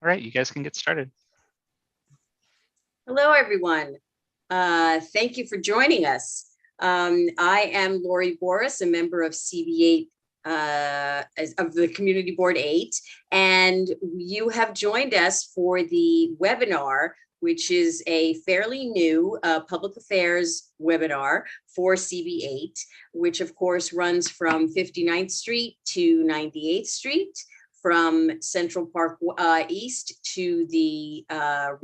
All right, you guys can get started. Hello, everyone. Thank you for joining us. I am Lori Boris, a member of CB8 of the Community Board 8, and you have joined us for the webinar, which is a fairly new public affairs webinar for CB8, which of course runs from 59th Street to 98th Street, from Central Park East to the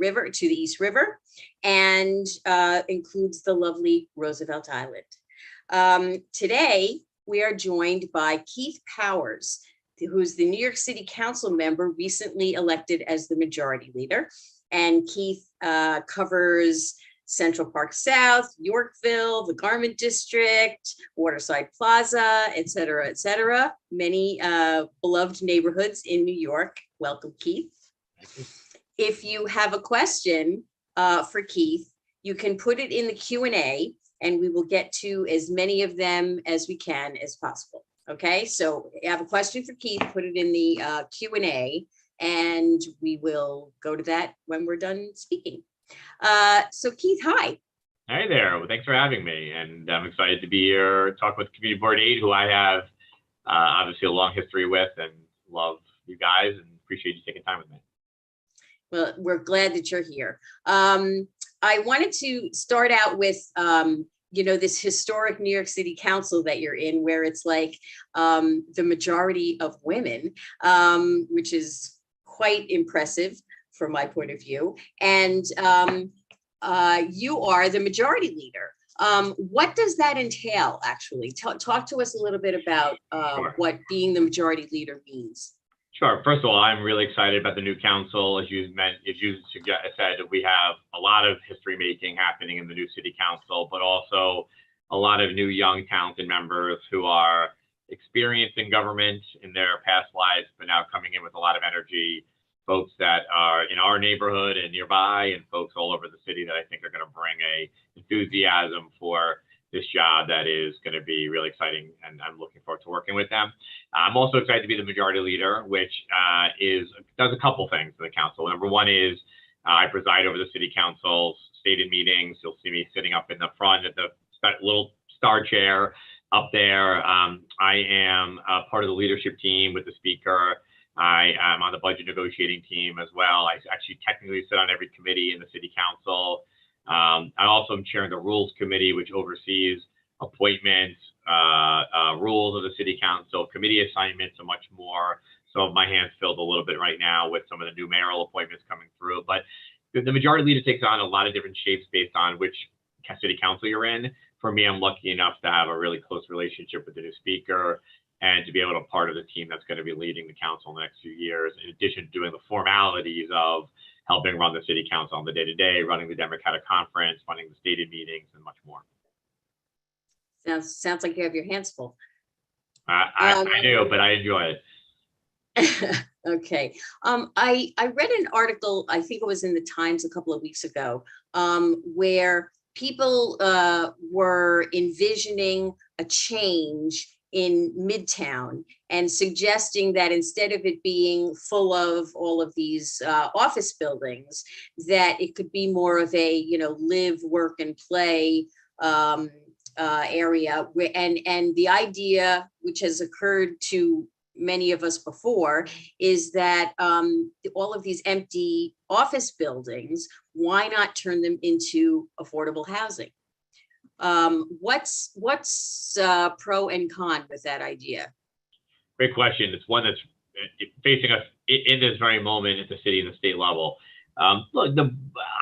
river, to the East River, and includes the lovely Roosevelt Island. Today, we are joined by Keith Powers, who's the New York City Council member recently elected as the majority leader. And Keith covers Central Park South, Yorkville, the Garment District, Waterside Plaza, et cetera, many beloved neighborhoods in New York. Welcome, Keith. If you have a question for Keith, you can put it in the Q&A and we will get to as many of them as we can as possible. Okay, so if you have a question for Keith, put it in the Q&A and we will go to that when we're done speaking. So Keith, hi. Hi there. Well, thanks for having me. And I'm excited to be here, talk with Community Board 8, who I have obviously a long history with and love you guys and appreciate you taking time with me. Well, we're glad that you're here. I wanted to start out with, you know, this historic New York City Council that you're in, where it's like the majority of women, which is quite impressive from my point of view. And you are the majority leader. What does that entail, actually? Talk to us a little bit about Sure. what being the majority leader means. Sure. First of all, I'm really excited about the new council. As you said, we have a lot of history making happening in the new city council, but also a lot of new, young, talented members who are experienced in government in their past lives, but now coming in with a lot of energy. Folks that are in our neighborhood and nearby, and folks all over the city that I think are going to bring a enthusiasm for this job that is going to be really exciting, and I'm looking forward to working with them. I'm also excited to be the majority leader, which does a couple things for the council. Number one is I preside over the city council's stated meetings. You'll see me sitting up in the front at the little star chair up there. I am part of the leadership team with the speaker. I am on the budget negotiating team as well. I actually technically sit on every committee in the city council. I also am chairing the rules committee, which oversees appointments, rules of the city council, committee assignments, and much more. So my hands filled a little bit right now with some of the new mayoral appointments coming through. But the majority leader takes on a lot of different shapes based on which city council you're in. For me, I'm lucky enough to have a really close relationship with the new speaker, and to be able to be part of the team that's going to be leading the council in the next few years, in addition to doing the formalities of helping run the city council on the day-to-day, running the Democratic Conference, running the stated meetings, and much more. Sounds like you have your hands full. I do, but I enjoy it. Okay. I read an article, I think it was in the Times a couple of weeks ago, where people were envisioning a change in Midtown and suggesting that instead of it being full of all of these office buildings, that it could be more of a, you know, live, work, and play area. And the idea, which has occurred to many of us before, is that all of these empty office buildings, why not turn them into affordable housing? What's pro and con with that idea? Great question. It's one that's facing us in this very moment at the city and the state level. Look,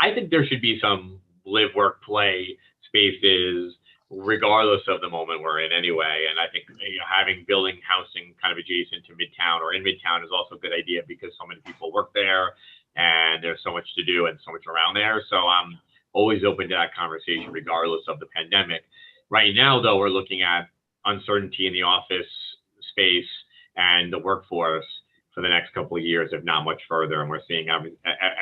I think there should be some live, work, play spaces regardless of the moment we're in anyway. And I think, you know, having building housing kind of adjacent to Midtown or in Midtown is also a good idea because so many people work there and there's so much to do and so much around there. So I'm always open to that conversation regardless of the pandemic. Right now, though, we're looking at uncertainty in the office space and the workforce for the next couple of years, if not much further. And we're seeing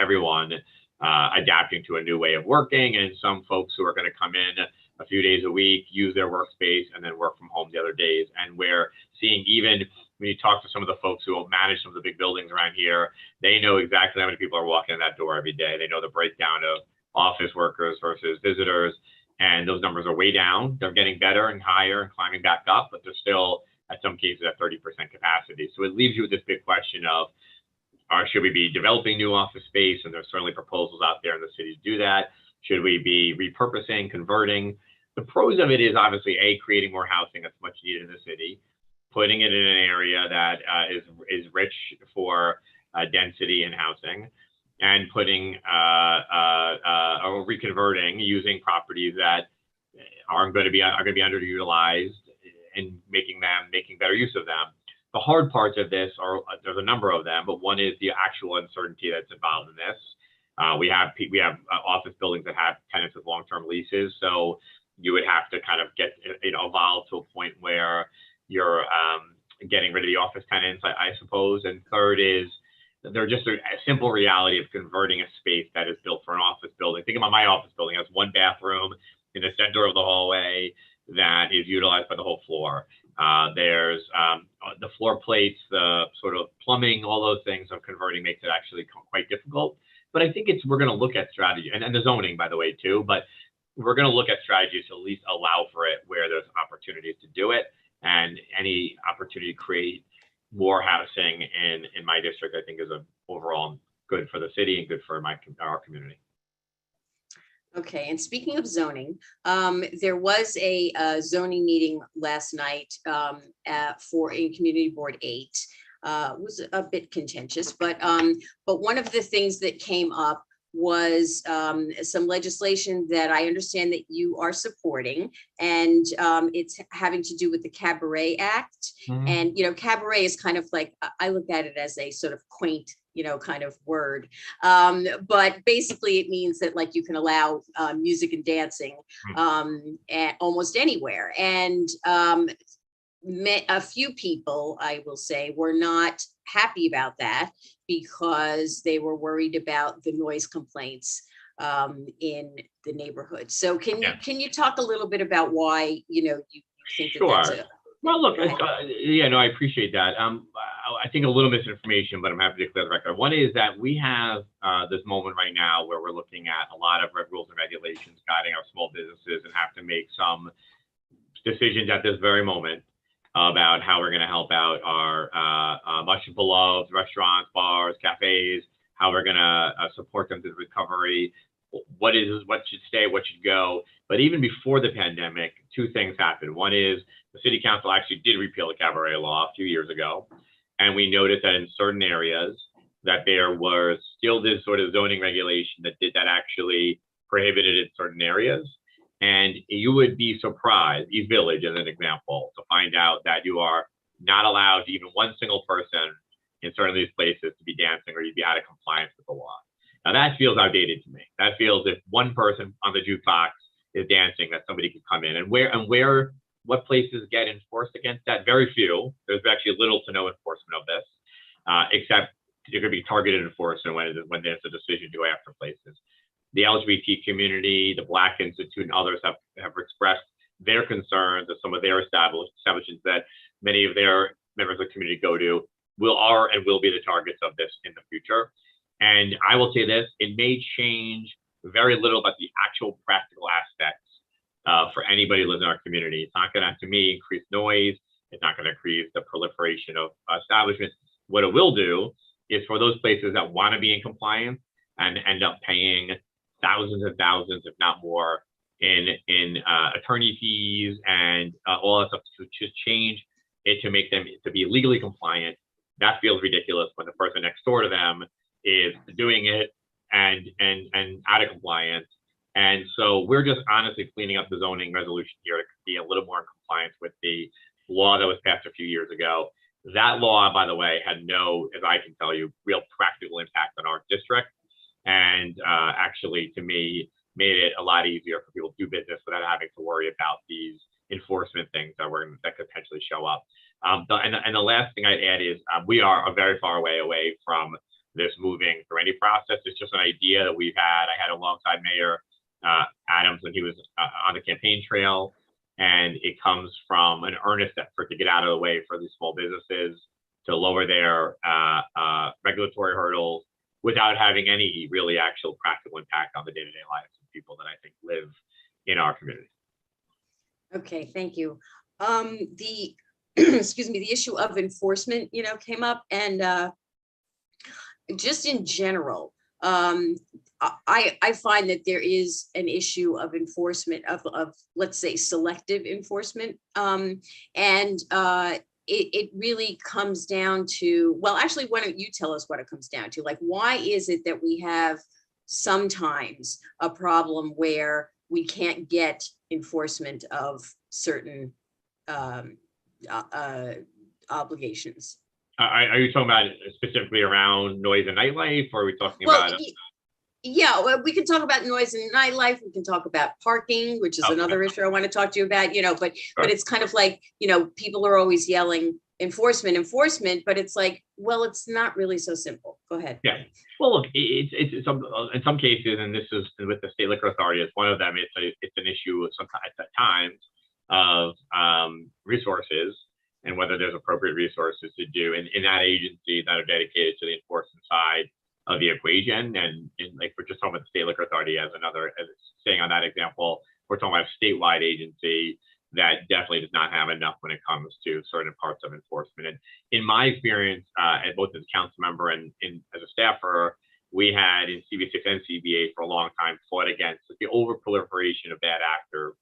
everyone adapting to a new way of working, and some folks who are going to come in a few days a week, use their workspace, and then work from home the other days. And we're seeing even when you talk to some of the folks who manage some of the big buildings around here, they know exactly how many people are walking in that door every day. They know the breakdown of office workers versus visitors, and those numbers are way down. They're getting better and higher and climbing back up, but they're still, at some cases, at 30% capacity. So it leaves you with this big question of, should we be developing new office space? And there's certainly proposals out there in the city to do that. Should we be repurposing, converting? The pros of it is obviously creating more housing that's much needed in the city, putting it in an area that is rich for density and housing, and putting or reconverting using properties that are going to be underutilized and making better use of them. The hard parts of this are, there's a number of them, but one is the actual uncertainty that's involved in this. We have office buildings that have tenants with long-term leases, so you would have to kind of get evolve to a point where you're getting rid of the office tenants, I suppose. And third is there's just a simple reality of converting a space that is built for an office building. Think about my office building. It has one bathroom in the center of the hallway that is utilized by the whole floor. There's the floor plates, the sort of plumbing, all those things of converting makes it actually quite difficult. But I think we're going to look at strategy and the zoning, by the way, too. But we're going to look at strategies to at least allow for it where there's opportunities to do it, and any opportunity to create more housing in my district, I think, is overall good for the city and good for our community. Okay, and speaking of zoning, there was a zoning meeting last night in Community Board 8. It was a bit contentious, but one of the things that came up was some legislation that I understand that you are supporting, and it's having to do with the Cabaret Act. Mm-hmm. And cabaret is kind of like, I look at it as a sort of quaint kind of word, but basically it means that like you can allow music and dancing at almost anywhere. And a few people, I will say, were not happy about that because they were worried about the noise complaints in the neighborhood. So can you talk a little bit about why you think that that's a— Well, look, I appreciate that. I think a little misinformation, but I'm happy to clear the record. One is that we have this moment right now where we're looking at a lot of rules and regulations guiding our small businesses, and have to make some decisions at this very moment about how we're going to help out our much beloved restaurants, bars, cafes, how we're going to support them through the recovery, what should stay, what should go. But even before the pandemic, two things happened. One is the city council actually did repeal the cabaret law a few years ago. And we noticed that in certain areas that there was still this sort of zoning regulation that actually prohibited in certain areas. And you would be surprised, East Village as an example, to find out that you are not allowed to even one single person in certain of these places to be dancing, or you'd be out of compliance with the law. Now that feels outdated to me. That feels if one person on the jukebox is dancing, that somebody could come in. And what places get enforced against that? Very few. There's actually little to no enforcement of this, except there could be targeted enforcement when there's a decision to go after places. The LGBT community, the Black Institute, and others have expressed their concerns that some of their establishments that many of their members of the community go to will be the targets of this in the future. And I will say this, it may change very little about the actual practical aspects for anybody who lives in our community. It's not going to, to me, increase noise. It's not going to increase the proliferation of establishments. What it will do is for those places that want to be in compliance and end up paying thousands and thousands, if not more, in attorney fees and all that stuff to just change it to make them to be legally compliant. That feels ridiculous when the person next door to them is doing it and out of compliance. And so we're just honestly cleaning up the zoning resolution here to be a little more in compliance with the law that was passed a few years ago. That law, by the way, had no, as I can tell you, real practical impact on our district. And actually, to me, made it a lot easier for people to do business without having to worry about these enforcement things that could potentially show up. And the last thing I'd add is we are a very far away from this moving through any process. It's just an idea that we've had. I had alongside Mayor Adams when he was on the campaign trail, And it comes from an earnest effort to get out of the way for these small businesses, to lower their regulatory hurdles without having any really actual practical impact on the day-to-day lives of people that I think live in our community. Okay, thank you. The excuse me, the issue of enforcement, came up, and just in general, I find that there is an issue of enforcement of let's say selective enforcement, and it really comes down to, well, actually, why don't you tell us what it comes down to? Like, why is it that we have sometimes a problem where we can't get enforcement of certain obligations? Are you talking about specifically around noise and nightlife, or are we talking Well, about? yeah, well, we can talk about noise and nightlife. We can talk about parking, which is Okay. another issue I want to talk to you about, but Sure. it's kind of like, people are always yelling enforcement, but it's like, well, it's not really so simple. Go ahead. Yeah. Well, look, it's in some cases, and this is with the state liquor authority, it's one of them. It's an issue sometimes at times of resources, and whether there's appropriate resources to do in that agency that are dedicated to the enforcement side of the equation. And like, we're just talking about the state liquor authority as staying on that example, we're talking about a statewide agency that definitely does not have enough when it comes to certain parts of enforcement. And in my experience, both as a council member and as a staffer, we had in CB6 and CB8 for a long time fought against the overproliferation of bad actor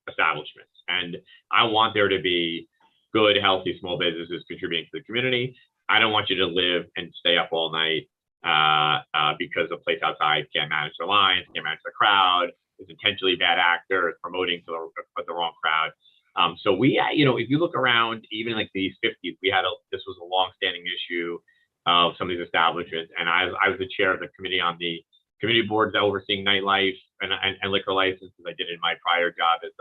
establishments. And I want there to be good, healthy small businesses contributing to the community. I don't want you to live and stay up all night because the place outside can't manage their lines, can't manage the crowd, is intentionally bad actor, is promoting to the wrong crowd. So we, if you look around, even like the 50s, this was a long-standing issue of some of these establishments. And I was the chair of the committee on the community boards overseeing nightlife and liquor licenses. I did in my prior job as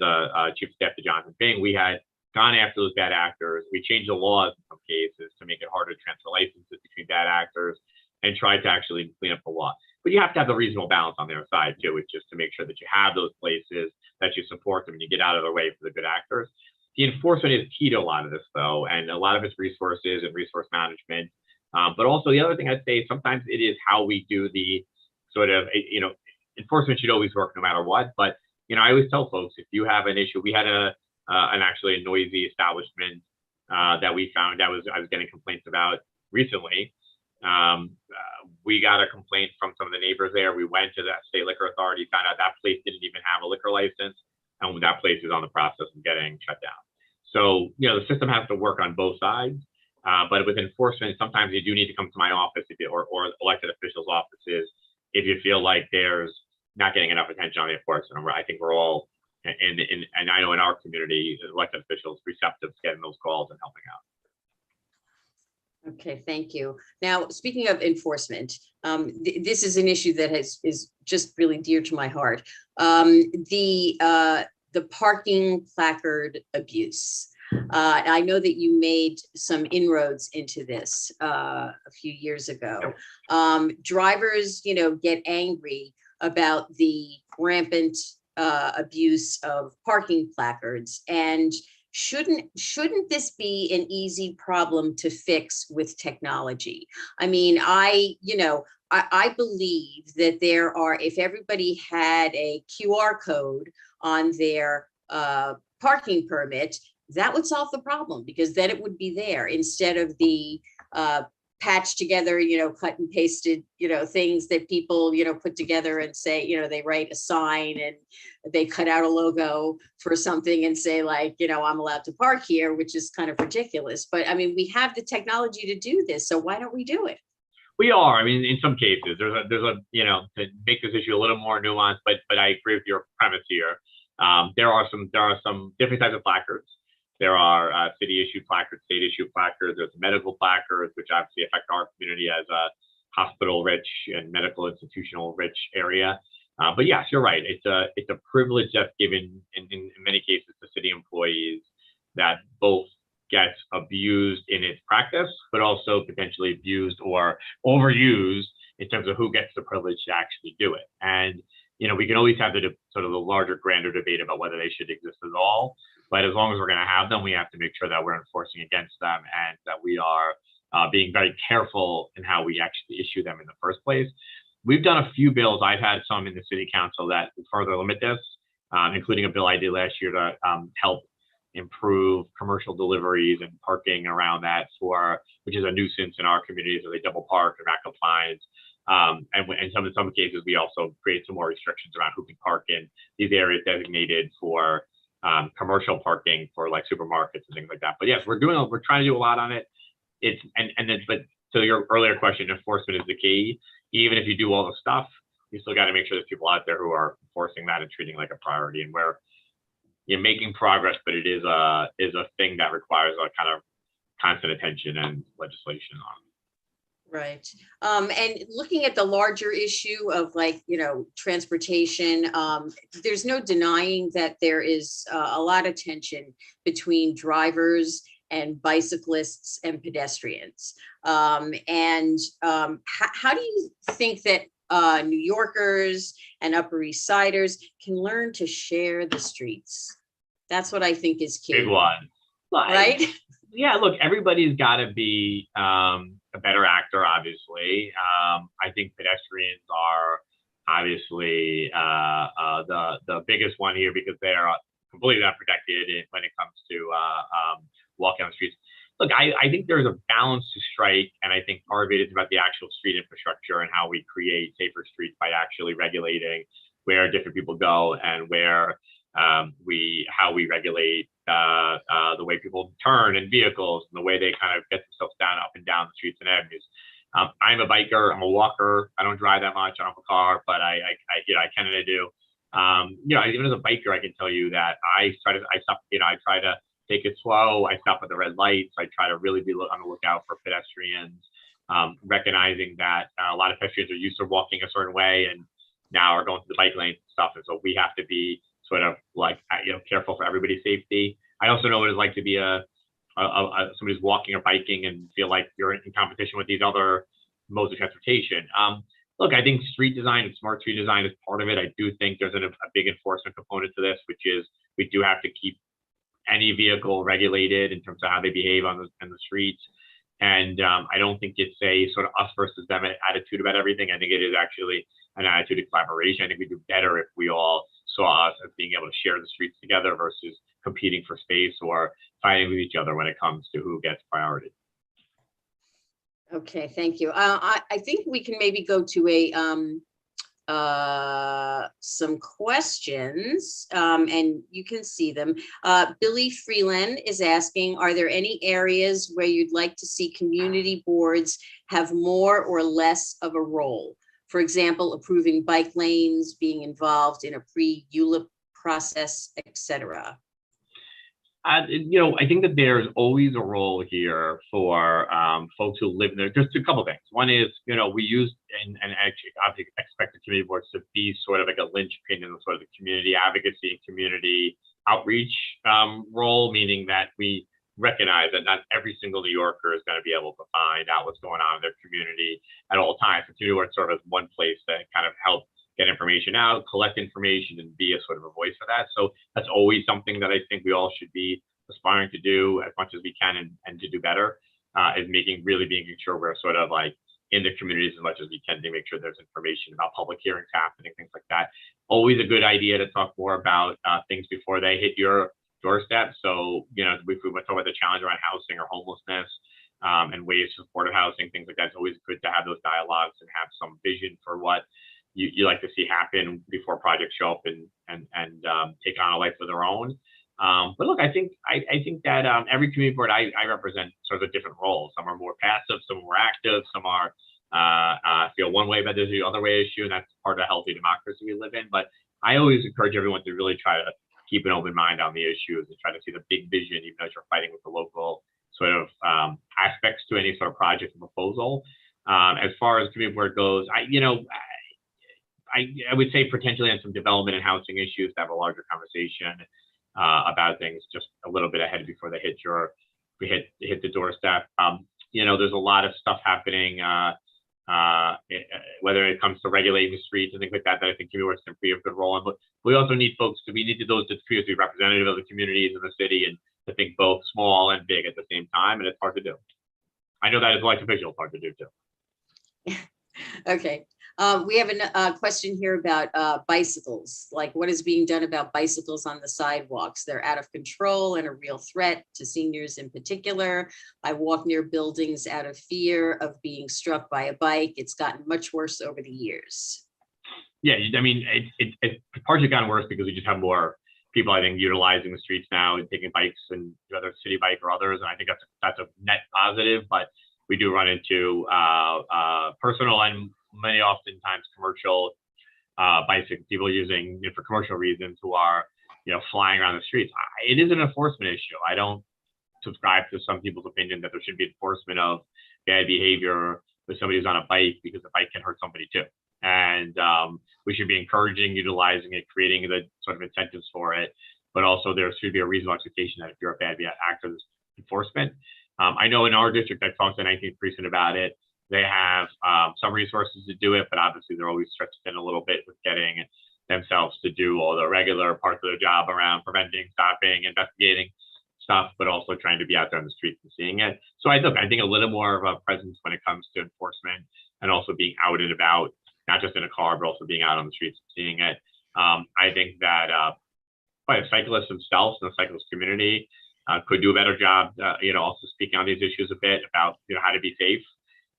a chief of staff to Jonathan Bing. We had gone after those bad actors. We changed the laws in some cases to make it harder to transfer licenses between bad actors, and tried to actually clean up the law. But you have to have the reasonable balance on the other side too, which is to make sure that you have those places, that you support them, and you get out of their way for the good actors. The enforcement is key to a lot of this, though, and a lot of it's resources and resource management. But also the other thing I'd say, sometimes it is how we do the sort of, enforcement should always work no matter what. But I always tell folks, if you have an issue, we had actually a noisy establishment that we found I was getting complaints about recently. We got a complaint from some of the neighbors there. We went to that state liquor authority, found out that place didn't even have a liquor license, and that place is on the process of getting shut down. So, the system has to work on both sides. But with enforcement, sometimes you do need to come to my office or elected officials' offices if you feel like there's not getting enough attention on the enforcement. I think we're all, and I know in our community, elected officials receptive to getting those calls and helping out. Okay, thank you. Now, speaking of enforcement, this is an issue that is just really dear to my heart. The parking placard abuse. I know that you made some inroads into this a few years ago. Drivers, get angry about the rampant abuse of parking placards, and shouldn't this be an easy problem to fix with technology? I mean, I believe that if everybody had a QR code on their parking permit, that would solve the problem, because then it would be there instead of the patched together, cut and pasted, things that people, put together and say, they write a sign and they cut out a logo for something and say, like, I'm allowed to park here, which is kind of ridiculous. But I mean, we have the technology to do this, so why don't we do it? We are. I mean, in some cases, there's a to make this issue a little more nuanced, but I agree with your premise here. There are some different types of placards. There are city-issued placards, state-issued placards. There's medical placards, which obviously affect our community as a hospital-rich and medical institutional-rich area. But yes, you're right. It's a privilege that's given in many cases to city employees that both gets abused in its practice, but also potentially abused or overused in terms of who gets the privilege to actually do it. And we can always have the sort of the larger, grander debate about whether they should exist at all. But as long as we're going to have them, we have to make sure that we're enforcing against them and that we are being very careful in how we actually issue them in the first place. We've done a few bills. I've had some in the city council that further limit this, including a bill I did last year to help improve commercial deliveries and parking around that which is a nuisance in our communities where they double park and rack up fines. And in some cases, we also create some more restrictions around who can park in these areas designated for commercial parking for like supermarkets and things like that. But yes, we're trying to do a lot on it. But to your earlier question, enforcement is the key. Even if you do all the stuff, you still got to make sure there's people out there who are enforcing that and treating it like a priority. And you're making progress, but it is a thing that requires a kind of constant attention and legislation on. Right. And looking at the larger issue of transportation, there's no denying that there is a lot of tension between drivers and bicyclists and pedestrians. How do you think that New Yorkers and Upper East Siders can learn to share the streets? That's what I think is key. Big one. Right? Yeah, look, everybody's got to be a better actor, obviously. I think pedestrians are obviously the biggest one here because they are completely unprotected when it comes to walking on the streets. Look, I think there's a balance to strike, and I think part of it is about the actual street infrastructure and how we create safer streets by actually regulating where different people go and how we regulate the way people turn in vehicles and the way they kind of get themselves up and down the streets and avenues. I'm a biker. I'm a walker. I don't drive that much. I don't have a car, but I can and I do. Even as a biker, I can tell you that I try to take it slow. I stop at the red lights. I try to really be on the lookout for pedestrians, recognizing that a lot of pedestrians are used to walking a certain way and now are going to the bike lanes and stuff. And so we have to be sort of careful for everybody's safety. I also know what it's like to be somebody who's walking or biking and feel like you're in competition with these other modes of transportation. Look, I think street design and smart street design is part of it. I do think there's a big enforcement component to this, which is we do have to keep any vehicle regulated in terms of how they behave in the streets. And I don't think it's a sort of us versus them attitude about everything. I think it is actually an attitude of collaboration. I think we do better if we all saw us as being able to share the streets together versus competing for space or fighting with each other when it comes to who gets priority. Okay, thank you. I think we can maybe go to some questions, and you can see them. Billy Freeland is asking, are there any areas where you'd like to see community boards have more or less of a role? For example, approving bike lanes, being involved in a pre-ULIP process, etc. I think that there's always a role here for folks who live there. Just a couple of things. One is, we use and actually obviously expect the community boards to be sort of like a linchpin in sort of the community advocacy and community outreach role, meaning that we recognize that not every single New Yorker is going to be able to find out what's going on in their community at all times. The community board sort of one place that kind of help get information out, collect information, and be a sort of a voice for that. So that's always something that I think we all should be aspiring to do as much as we can and to do better, is making sure we're sort of like in the communities as much as we can to make sure there's information about public hearings happening, things like that. Always a good idea to talk more about things before they hit your doorstep. So, if we talk about the challenge around housing or homelessness and ways to supportive housing, things like that, it's always good to have those dialogues and have some vision for what you like to see happen before projects show up and take on a life of their own. But look, I think that every community board I represent sort of different roles. Some are more passive, some are more active, some are feel one way about this issue, other way issue, and that's part of a healthy democracy we live in. But I always encourage everyone to really try to keep an open mind on the issues and try to see the big vision, even as you're fighting with the local sort of aspects to any sort of project or proposal. As far as community board goes, I would say potentially on some development and housing issues to have a larger conversation about things just a little bit ahead before they hit the doorstep. There's a lot of stuff happening whether it comes to regulating the streets and things like that, that I think community works can play a good role in. But we also need folks we need those to be representative of the communities in the city and to think both small and big at the same time, and it's hard to do. I know that as elected official, it's hard to do too. Okay. We have a question here about bicycles. Like, what is being done about bicycles on the sidewalks? They're out of control and a real threat to seniors in particular. I walk near buildings out of fear of being struck by a bike. It's gotten much worse over the years. Yeah, I mean, it's partially gotten worse because we just have more people, I think, utilizing the streets now and taking bikes, and whether city bike or others. And I think that's a net positive, but we do run into personal and many oftentimes commercial bicycle people using it for commercial reasons who are, flying around the streets. It is an enforcement issue. I don't subscribe to some people's opinion that there should be enforcement of bad behavior with somebody who's on a bike, because the bike can hurt somebody too. And we should be encouraging, utilizing it, creating the sort of incentives for it. But also there should be a reasonable expectation that if you're a bad actor, there's enforcement. I know in our district, I talked to 19th Precinct about it. They have some resources to do it, but obviously they're always stretched thin a little bit with getting themselves to do all the regular parts of their job around preventing, stopping, investigating stuff, but also trying to be out there on the streets and seeing it. So I think a little more of a presence when it comes to enforcement, and also being out and about, not just in a car, but also being out on the streets and seeing it. I think that cyclists themselves and the cyclist community could do a better job, also speaking on these issues a bit about, how to be safe.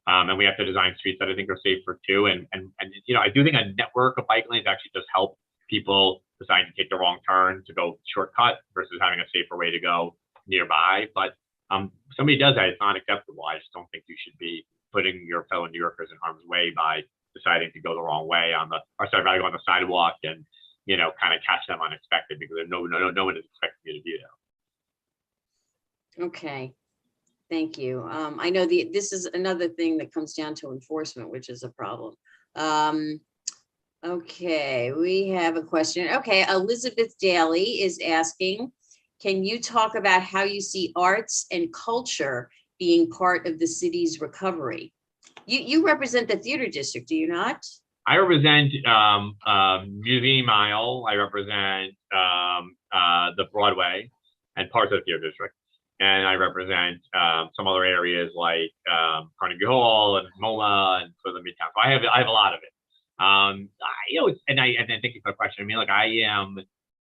And we have to design streets that I think are safer too. And I do think a network of bike lanes actually does help people decide to take the wrong turn to go shortcut versus having a safer way to go nearby. But somebody does that, it's not acceptable. I just don't think you should be putting your fellow New Yorkers in harm's way by deciding to go the wrong way go on the sidewalk and, kind of catch them unexpected, because no one is expecting you to do that. Okay. Thank you. I know this is another thing that comes down to enforcement, which is a problem. Okay, we have a question. Okay, Elizabeth Daly is asking, can you talk about how you see arts and culture being part of the city's recovery? You represent the theater district, do you not? I represent Museum Mile. I represent the Broadway and parts of the theater district. And I represent some other areas like Carnegie Hall and MoMA and sort of the Midtown. So I have a lot of it. And thank you for the question. I mean, I am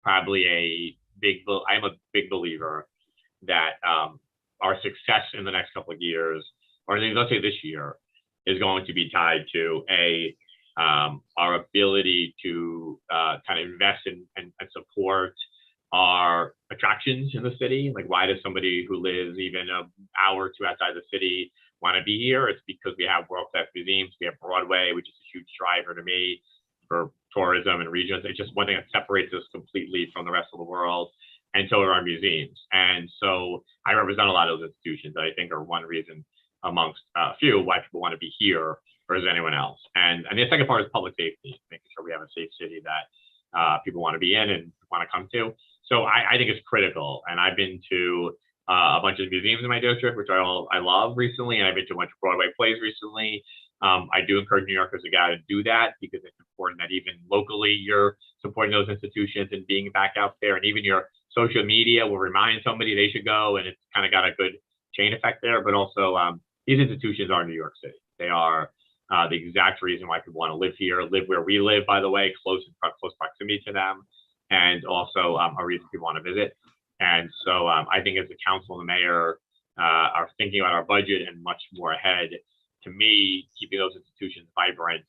probably a big believer that our success in the next couple of years, or let's say this year, is going to be tied to our ability to kind of invest in and support our attractions in the city. Like, why does somebody who lives even an hour or two outside the city want to be here? It's because we have world-class museums. We have Broadway, which is a huge driver to me for tourism and regions. It's just one thing that separates us completely from the rest of the world. And so are our museums. And so I represent a lot of those institutions that I think are one reason amongst a few why people want to be here versus anyone else. And the second part is public safety, making sure we have a safe city that people want to be in and want to come to. So I think it's critical. And I've been to a bunch of museums in my district, which I love recently, and I've been to a bunch of Broadway plays recently. I do encourage New Yorkers to go out and do that, because it's important that even locally you're supporting those institutions and being back out there. And even your social media will remind somebody they should go, and it's kind of got a good chain effect there. But also, these institutions are New York City. They are the exact reason why people want to live here, live where we live, by the way, close proximity to them, and also a reason people want to visit. And so I think as the council and the mayor are thinking about our budget and much more ahead, to me, keeping those institutions vibrant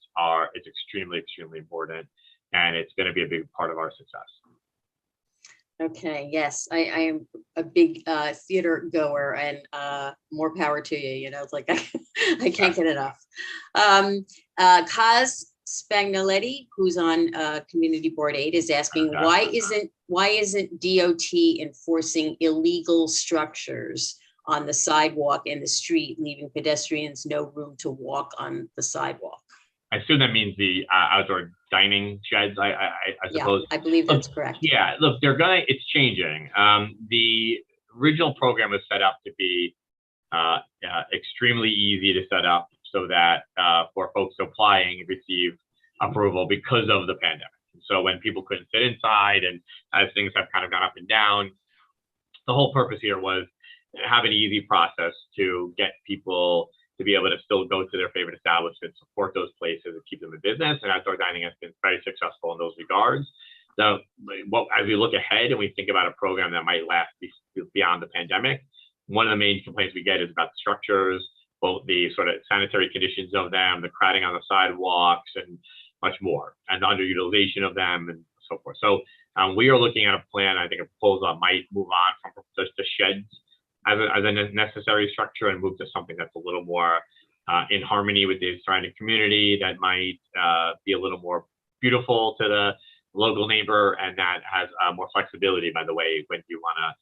is extremely, extremely important. And it's going to be a big part of our success. Okay, yes, I am a big theater goer, and more power to you. It's like I can't get enough. Kaz Spagnoletti, who's on Community Board 8, is asking, why isn't DOT enforcing illegal structures on the sidewalk and the street, leaving pedestrians no room to walk on the sidewalk? I assume that means the outdoor dining sheds, I suppose. Yeah, I believe that's correct. Yeah, look, it's changing. The original program was set up to be extremely easy to set up. so that for folks applying receive approval because of the pandemic. So when people couldn't sit inside and as things have kind of gone up and down, the whole purpose here was have an easy process to get people to be able to still go to their favorite establishments, support those places, and keep them in business. And outdoor dining has been very successful in those regards. So, as we look ahead and we think about a program that might last beyond the pandemic, one of the main complaints we get is about the structures, both the sort of sanitary conditions of them, the crowding on the sidewalks, and much more, and the underutilization of them, and so forth. So we are looking at a plan. I think a proposal that might move on from just the sheds as a necessary structure and move to something that's a little more in harmony with the surrounding community, that might be a little more beautiful to the local neighbor, and that has more flexibility, by the way, when you want to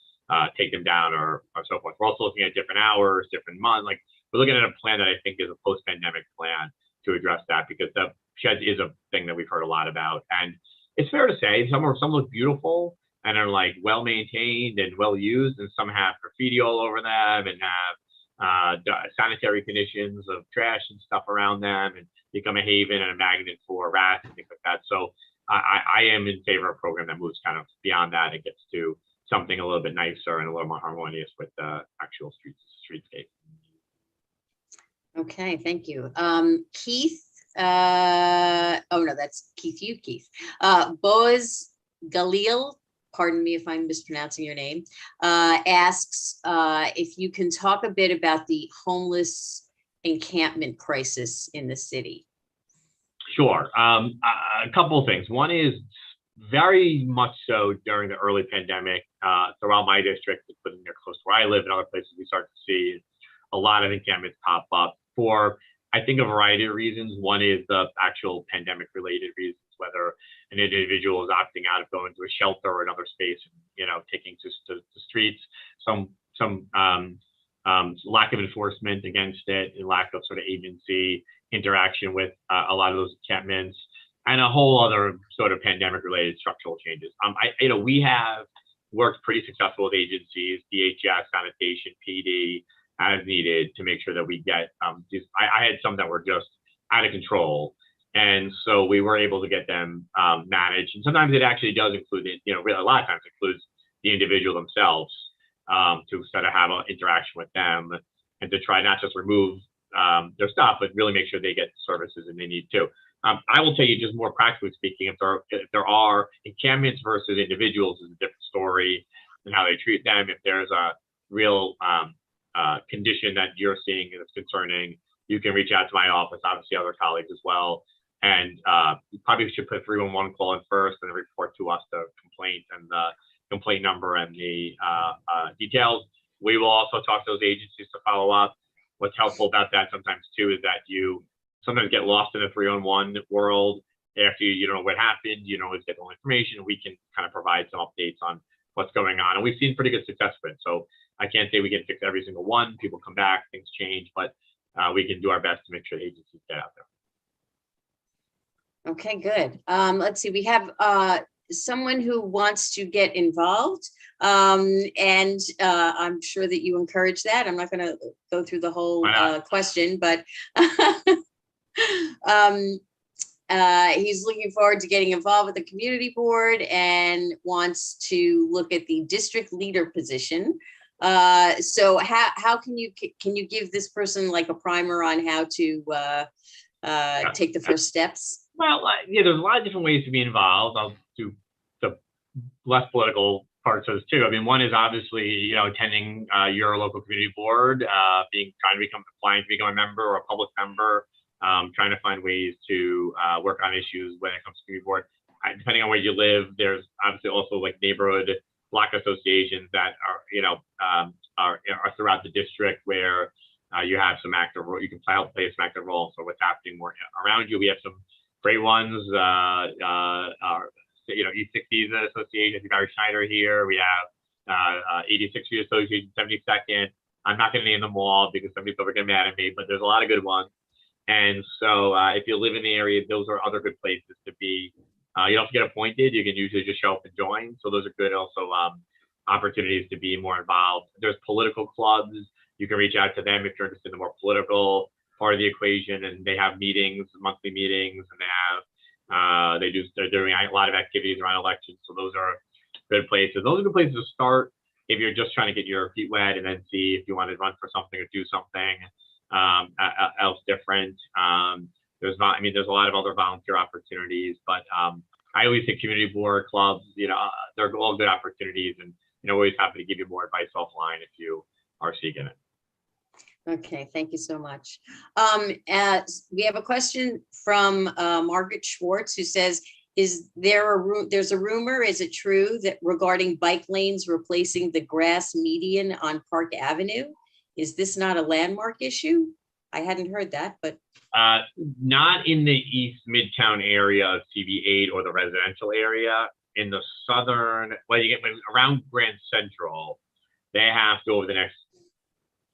take them down or so forth. We're also looking at different hours, different months. Like, we're looking at a plan that I think is a post-pandemic plan to address that, because the sheds is a thing that we've heard a lot about. And it's fair to say some look beautiful and are like well maintained and well used, and some have graffiti all over them and have sanitary conditions of trash and stuff around them, and become a haven and a magnet for rats and things like that. So I am in favor of a program that moves kind of beyond that and gets to something a little bit nicer and a little more harmonious with the actual streetscape. Okay, thank you. Keith, oh no, that's Keith. Boaz Galil, pardon me if I'm mispronouncing your name, asks if you can talk a bit about the homeless encampment crisis in the city. Sure. A couple of things. One is very much so during the early pandemic, throughout my district, including near close to where I live and other places, we start to see a lot of encampments pop up for, I think, a variety of reasons. One is the actual pandemic related reasons, whether an individual is opting out of going to a shelter or another space, taking to the streets, some lack of enforcement against it, and lack of sort of agency interaction with a lot of those encampments, and a whole other sort of pandemic related structural changes. We have worked pretty successful with agencies, DHS, sanitation, PD, as needed, to make sure that we get I had some that were just out of control, and so we were able to get them managed. And sometimes it actually does include it, really a lot of times it includes the individual themselves, to sort of have an interaction with them and to try not just remove their stuff, but really make sure they get services and they need to. I will tell you, just more practically speaking, if there are encampments versus individuals is a different story, and how they treat them. If there's a real condition that you're seeing that's concerning, you can reach out to my office, obviously other colleagues as well. And you probably should put 311 call in first and then report to us the complaint and the complaint number and the details. We will also talk to those agencies to follow up. What's helpful about that sometimes too is that you sometimes get lost in the 311 world. After you don't know what happened, you don't always get all information. We can kind of provide some updates on what's going on, and we've seen pretty good success with it. So I can't say we can fix every single one. People come back, things change, but we can do our best to make sure agencies get out there. Okay, good. Let's see. We have someone who wants to get involved, and I'm sure that you encourage that. I'm not going to go through the whole question, but he's looking forward to getting involved with the community board and wants to look at the district leader position. So how can you give this person like a primer on how to take the first steps? Well, there's a lot of different ways to be involved. I'll do the less political parts of this too. I mean, one is obviously, attending your local community board, trying to applying to become a member or a public member, trying to find ways to work on issues when it comes to community board. Depending on where you live, there's obviously also like neighborhood block associations that are throughout the district where you have some active role. You can help play some active role. So what's happening more around you? We have some great ones. E60s Association, Barry Schneider here. We have 86 Street Association, 72nd. I'm not going to name them all because some people are getting mad at me, but there's a lot of good ones. And so if you live in the area, those are other good places to be. You don't have to get appointed. You can usually just show up and join. So those are good also opportunities to be more involved. There's political clubs. You can reach out to them if you're interested in the more political part of the equation, and they have meetings, monthly meetings, and they're doing a lot of activities around elections. So those are good places. Those are good places to start if you're just trying to get your feet wet, and then see if you want to run for something or do something else different. There's a lot of other volunteer opportunities, but I always think community board clubs, they're all good opportunities, and always happy to give you more advice offline if you are seeking it. Okay, thank you so much. We have a question from Margaret Schwartz, who says, there's a rumor, is it true, that regarding bike lanes replacing the grass median on Park Avenue? Is this not a landmark issue? I hadn't heard that, but. Not in the East Midtown area of CB8 or the residential area. In the southern, around Grand Central, they have to, over the next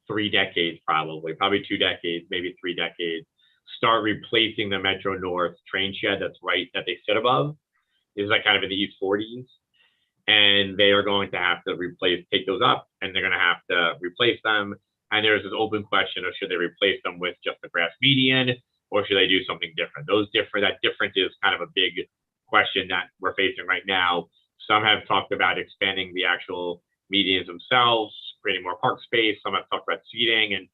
3 decades, probably 2 decades, maybe 3 decades, start replacing the Metro North train shed that they sit above. Is like kind of in the East 40s. And they are going to have to take those up, and they're going to have to replace them. And there's this open question of, should they replace them with just the grass median, or should they do something different? That difference is kind of a big question that we're facing right now. Some have talked about expanding the actual medians themselves, creating more park space. Some have talked about seating and,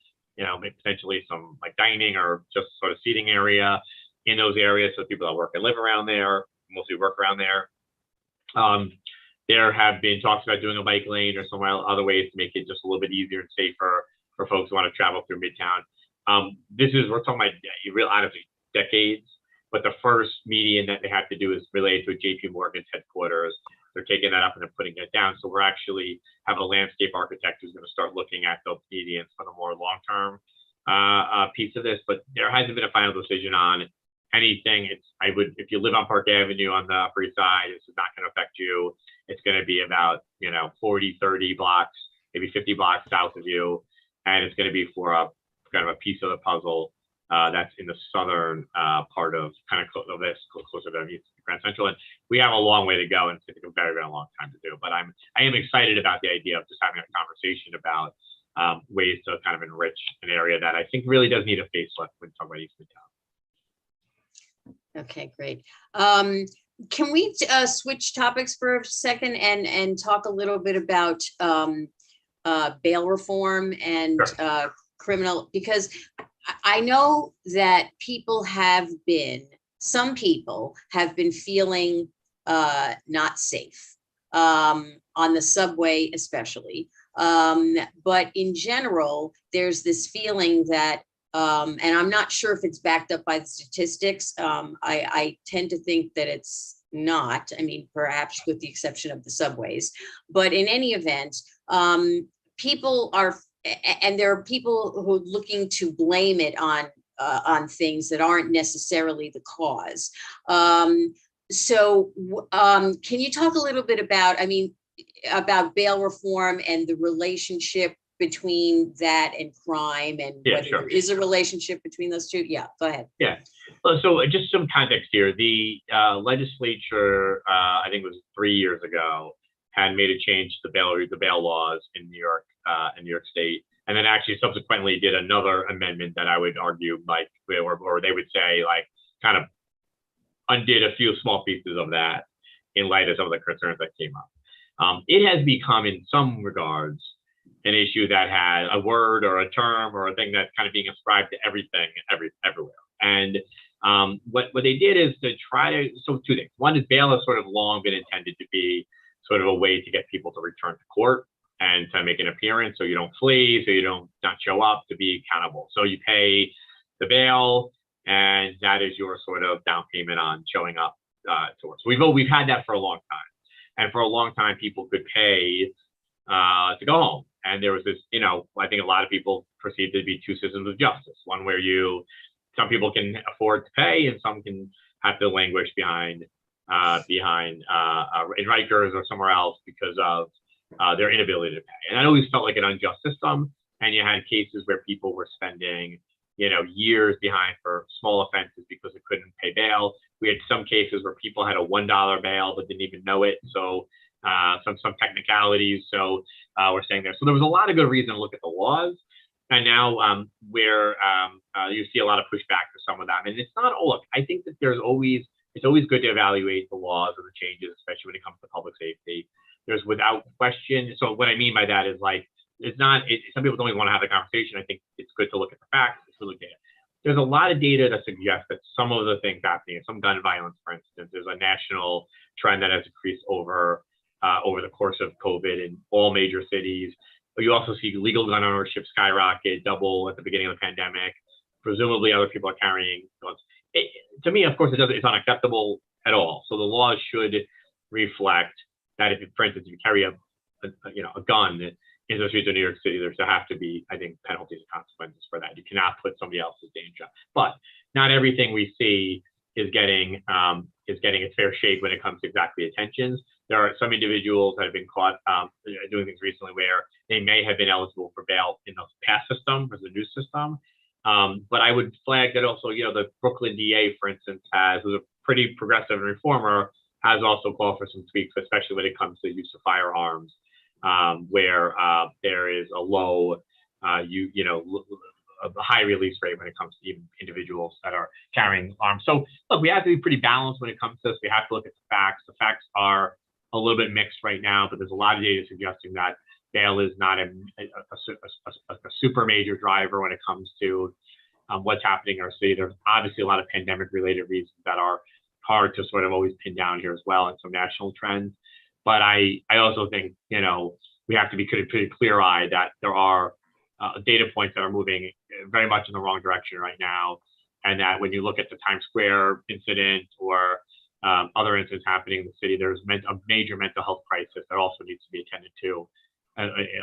maybe potentially some like dining or just sort of seating area in those areas, so people that work and live around there, mostly work around there. There have been talks about doing a bike lane or some other ways to make it just a little bit easier and safer for folks who want to travel through Midtown. We're talking about honestly decades, but the first median that they have to do is related to a JP Morgan's headquarters. They're taking that up and they're putting it down. So we're actually have a landscape architect who's going to start looking at those medians for the more long-term piece of this, but there hasn't been a final decision on anything. If you live on Park Avenue on the Upper East Side, this is not going to affect you. It's going to be about 40, 30 blocks, maybe 50 blocks south of you, and it's going to be for a kind of a piece of the puzzle that's in the southern part of closer to Grand Central. And we have a long way to go, and it's going to take a very, very long time to do. But I am excited about the idea of just having a conversation about ways to kind of enrich an area that I think really does need a facelift when talking about East Midtown. Okay, great. Can we switch topics for a second and talk a little bit about bail reform and Sure. Criminal, because I know that some people have been feeling not safe on the subway, especially. But in general, there's this feeling that, and I'm not sure if it's backed up by the statistics. I tend to think that it's not. I mean, perhaps with the exception of the subways. But in any event, people are, and there are people who are looking to blame it on things that aren't necessarily the cause. So can you talk a little bit about bail reform and the relationship between that and crime, and whether there is a relationship between those two? Yeah, go ahead. Yeah. Well, so just some context here. The legislature, I think it was 3 years ago, had made a change to the bail laws in New York State, and then actually subsequently did another amendment that I would argue, like, or they would say, like, kind of undid a few small pieces of that in light of some of the concerns that came up. It has become, in some regards, an issue that has a word or a term or a thing that's kind of being ascribed to everything, everywhere. And what they did is to so 2 things. One is bail has sort of long been intended to be sort of a way to get people to return to court and to make an appearance, so you don't flee, so you don't not show up, to be accountable. So you pay the bail, and that is your sort of down payment on showing up to work. So we've had that for a long time, and for a long time people could pay to go home. And there was this, I think a lot of people perceived it to be two systems of justice. One where some people can afford to pay, and some can have to languish behind in Rikers or somewhere else because of their inability to pay. And that always felt like an unjust system. And you had cases where people were spending, years behind for small offenses because they couldn't pay bail. We had some cases where people had a $1 bail but didn't even know it. So some technicalities. So we're saying there. So there was a lot of good reason to look at the laws. And now where you see a lot of pushback for some of that. And it's not, oh, look, I think that it's always good to evaluate the laws or the changes, especially when it comes to public safety. There's without question. So what I mean by that is like, some people don't even want to have the conversation. I think it's good to look at the facts, it's good to look at it. There's a lot of data that suggests that some of the things happening, some gun violence, for instance, there's a national trend that has increased over the course of COVID in all major cities. But you also see legal gun ownership skyrocket, double at the beginning of the pandemic. Presumably, other people are carrying guns. To me, of course, it's unacceptable at all. So the laws should reflect that if, for instance, if you carry a gun in the streets of New York City, there have to be, I think, penalties and consequences for that. You cannot put somebody else's danger. But not everything we see is getting its fair shake when it comes to exactly attentions. There are some individuals that have been caught doing things recently where they may have been eligible for bail in the past system versus the new system. But I would flag that also, the Brooklyn DA, for instance, who's a pretty progressive and reformer, has also called for some tweaks, especially when it comes to use of firearms, where there is a low, a high release rate when it comes to even individuals that are carrying arms. So look, we have to be pretty balanced when it comes to this. We have to look at the facts. The facts are a little bit mixed right now, but there's a lot of data suggesting that bail is not a super major driver when it comes to what's happening in our city. There's obviously a lot of pandemic related reasons that are hard to sort of always pin down here as well, and some national trends. But I also think, we have to be pretty clear-eyed that there are data points that are moving very much in the wrong direction right now. And that when you look at the Times Square incident or other incidents happening in the city, there's a major mental health crisis that also needs to be attended to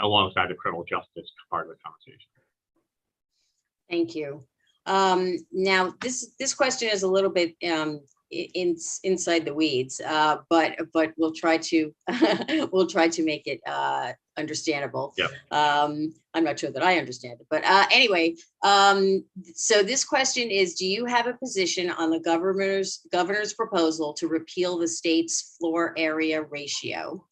alongside the criminal justice part of the conversation. Thank you. Now, this question is a little bit inside the weeds, but we'll try to make it understandable. Yep. I'm not sure that I understand it, but anyway, so this question is: do you have a position on the governor's proposal to repeal the state's floor area ratio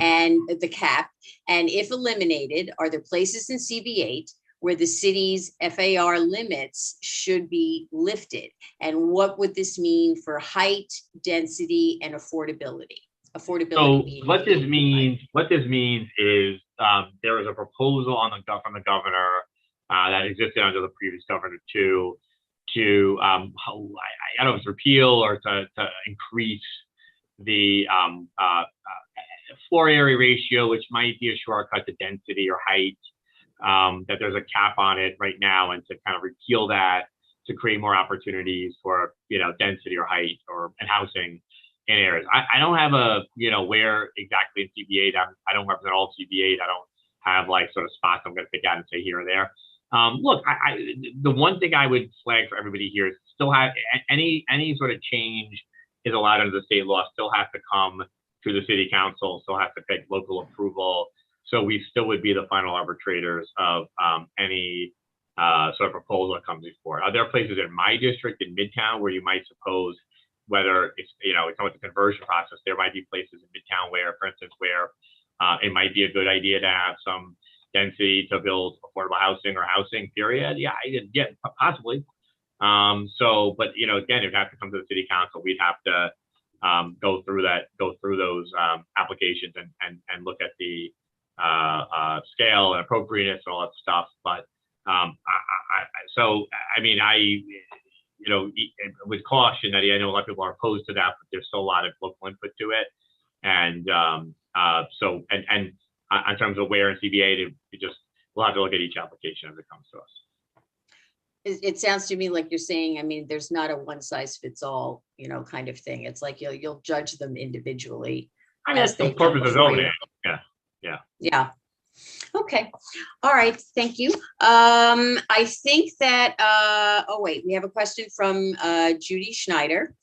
and the cap? And if eliminated, are there places in CB8 where the city's FAR limits should be lifted? And what would this mean for height, density, and affordability? So what this means is there is a proposal from the governor that existed under the previous governor to I don't know if it's repeal or to increase the floor area ratio, which might be a shortcut to density or height. That there's a cap on it right now, and to kind of repeal that to create more opportunities for density or height and housing in areas. I don't have where exactly in CB8. I don't represent all CB8. I don't have like sort of spots I'm going to pick out and say here or there. Look, the one thing I would flag for everybody here is still have any sort of change is allowed under the state law still has to come through the city council, still has to take local approval. So we still would be the final arbitrators of any sort of proposal that comes before. Are there places in my district in Midtown where you might suppose, whether it's it's with the conversion process, there might be places in Midtown where, for instance, where it might be a good idea to have some density to build affordable housing or housing, period. Yeah, possibly. But again, it would have to come to the city council. We'd have to go through those applications and look at the scale and appropriateness and all that stuff. But with caution that I know a lot of people are opposed to that, but there's still a lot of local input to it. And in terms of where in CB8, we'll have to look at each application as it comes to us. It sounds to me like you're saying, there's not a one size fits all, kind of thing. It's like you'll judge them individually. That's the purpose of zoning. Yeah. Okay. All right. Thank you. I think that, we have a question from Judy Schneider.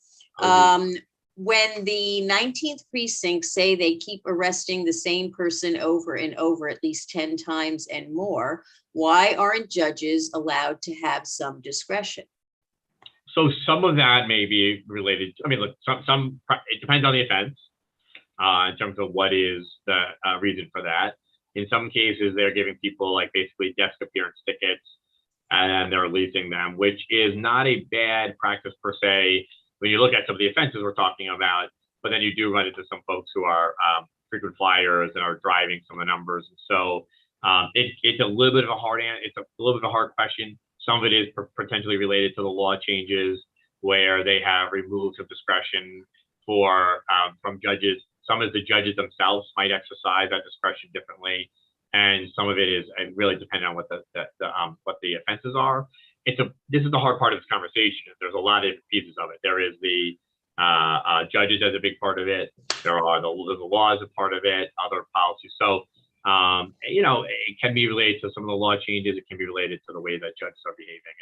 When the 19th precinct say they keep arresting the same person over and over at least 10 times and more, why aren't judges allowed to have some discretion? So some of that may be related. Look, it depends on the offense in terms of what is the reason for that. In some cases, they're giving people like basically desk appearance tickets and they're releasing them, which is not a bad practice per se when you look at some of the offenses we're talking about. But then you do run into some folks who are frequent flyers and are driving some of the numbers. And so it's a little bit of a hard question. Some of it is potentially related to the law changes where they have removed some discretion for from judges. Some of the judges themselves might exercise that discretion differently, and some of it is really dependent on what the offenses are. This is the hard part of this conversation. There's a lot of pieces of it. There is the judges as a big part of it. There are the law as a part of it, other policies. So it can be related to some of the law changes. It can be related to the way that judges are behaving.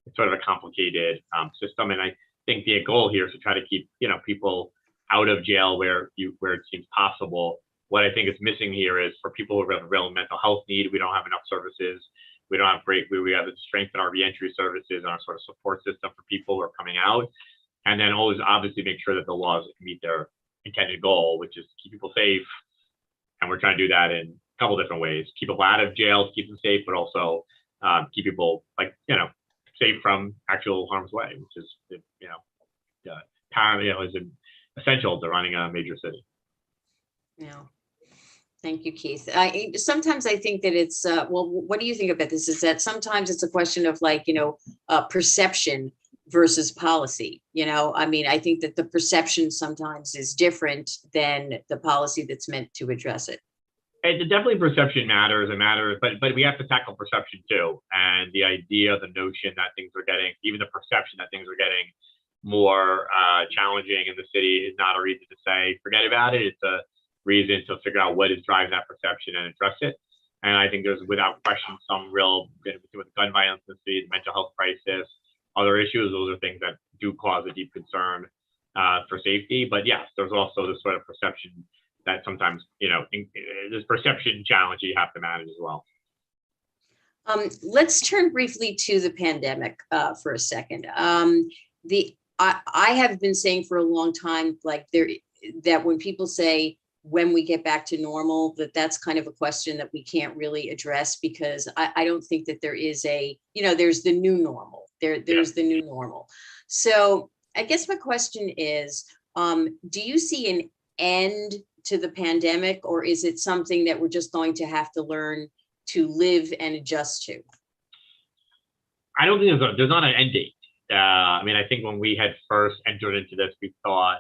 It's sort of a complicated system, and I think the goal here is to try to keep people out of jail where it seems possible. What I think is missing here is for people who have a real mental health need, we don't have enough services. We don't have we have to strengthen our reentry services and our sort of support system for people who are coming out, and then always obviously make sure that the laws meet their intended goal, which is to keep people safe. And we're trying to do that in a couple different ways: keep people out of jail, keep them safe, but also keep people safe from actual harm's way, which is is essential to running a major city. Yeah. Thank you, Keith. Sometimes I think that it's, well, what do you think about this? Is that sometimes it's a question of perception versus policy. I think that the perception sometimes is different than the policy that's meant to address it. Definitely perception matters. It matters, but we have to tackle perception too. And the idea, the notion that things are getting, even the perception that things are getting more challenging in the city is not a reason to say forget about it. It's a reason to figure out what is driving that perception and address it. And I think there's without question some real, with gun violence in the city, mental health crisis, other issues. Those are things that do cause a deep concern for safety. But yes, there's also this sort of perception that sometimes, this perception challenge you have to manage as well. Let's turn briefly to the pandemic for a second. I have been saying for a long time, that when people say when we get back to normal, that's kind of a question that we can't really address, because I don't think that there is there's the new normal. There's the new normal. So I guess my question is, do you see an end to the pandemic, or is it something that we're just going to have to learn to live and adjust to? I don't think there's not an end date. I think when we had first entered into this, we thought,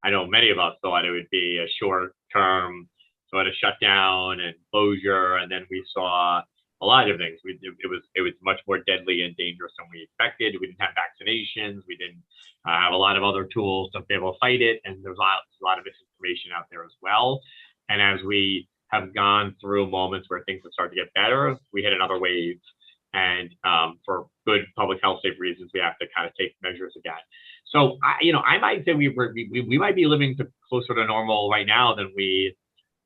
I know many of us thought it would be a short-term sort of shutdown and closure, and then we saw a lot of things. It was much more deadly and dangerous than we expected. We didn't have vaccinations. We didn't have a lot of other tools to be able to fight it, and there's a lot of misinformation out there as well. And as we have gone through moments where things have started to get better, we hit another wave. And for good public health safe reasons, we have to kind of take measures again. So I might say we might be living closer to normal right now than we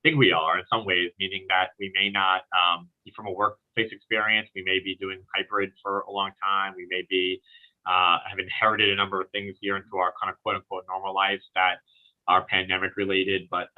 think we are in some ways, meaning that we may not from a workplace experience, we may be doing hybrid for a long time. We may be have inherited a number of things here into our kind of quote unquote normal lives that are pandemic related, but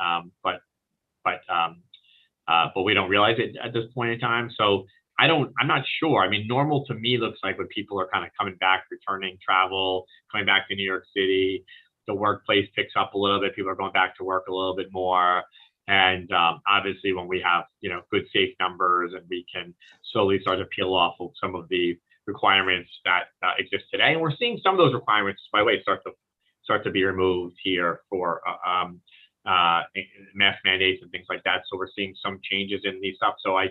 we don't realize it at this point in time. So I'm not sure. Normal to me looks like when people are kind of coming back, returning travel, coming back to New York City, the workplace picks up a little bit. People are going back to work a little bit more. And obviously when we have, good safe numbers and we can slowly start to peel off of some of the requirements that exist today. And we're seeing some of those requirements, by the way, start to be removed here for mask mandates and things like that. So we're seeing some changes in these stuff. So I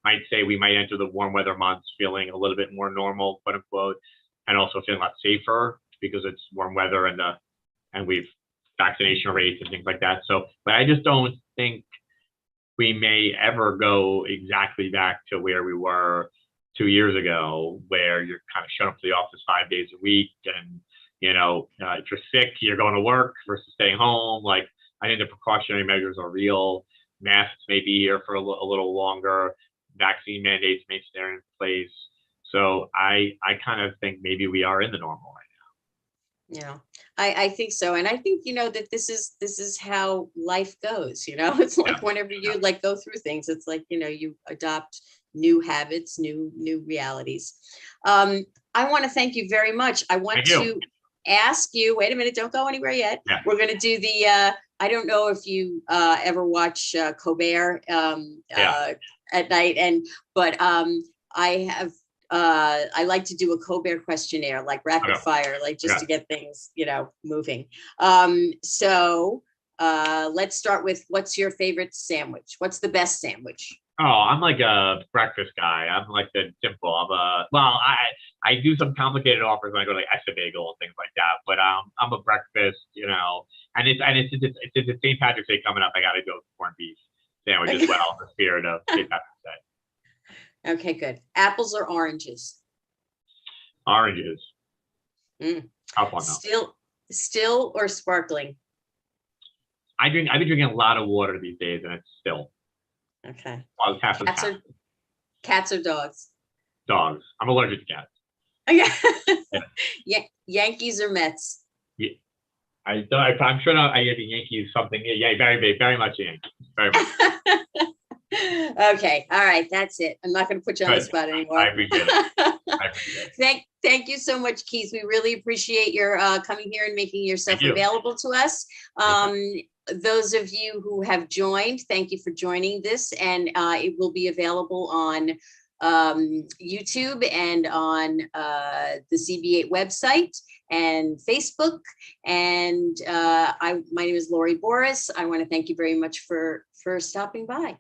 might say we might enter the warm weather months feeling a little bit more normal, quote unquote, and also feeling a lot safer because it's warm weather and we've vaccination rates and things like that. So, but I just don't think we may ever go exactly back to where we were 2 years ago, where you're kind of shut up to the office 5 days a week, and if you're sick, you're going to work versus staying home. I think the precautionary measures are real. Masks may be here for a little longer. Vaccine mandates may stay in place. So I kind of think maybe we are in the normal right Yeah, I think so. And I think, that this is how life goes, it's Yeah, like whenever you like go through things, it's like, you adopt new habits, new realities. I want to thank you very much. I want thank you. to ask you, wait a minute, don't go anywhere yet. Yeah. We're going to do the, I don't know if you ever watch Colbert Yeah. at night, but I have I like to do a Colbert questionnaire, like rapid Okay. fire, like just Okay. to get things, moving. So let's start with, what's your favorite sandwich? What's the best sandwich? Oh, I'm like a breakfast guy. I'm like the simple. I do some complicated offers when I go to like Essa Bagel and things like that. But I'm a breakfast, it's St. Patrick's Day coming up. I got to go corned beef sandwich as well in the spirit of St. Patrick's Day. Okay, good. Apples or oranges? Oranges. Mm. Tough one though. Still or sparkling? I've been drinking a lot of water these days, and it's still. Okay. Well, it's half and half. Cats or dogs? Dogs. I'm allergic to cats. Yeah. Yankees or Mets? Yeah. I'm sure I get the Yankees something. Yeah, very much Yankees. Very much. Okay. All right. That's it. I'm not going to put you on the spot anymore. I appreciate it. Thank you so much, Keith. We really appreciate your coming here and making yourself you. available to us. Those of you who have joined, thank you for joining this, and it will be available on YouTube and on the CB8 website and Facebook. And my name is Lori Boris. I want to thank you very much for stopping by.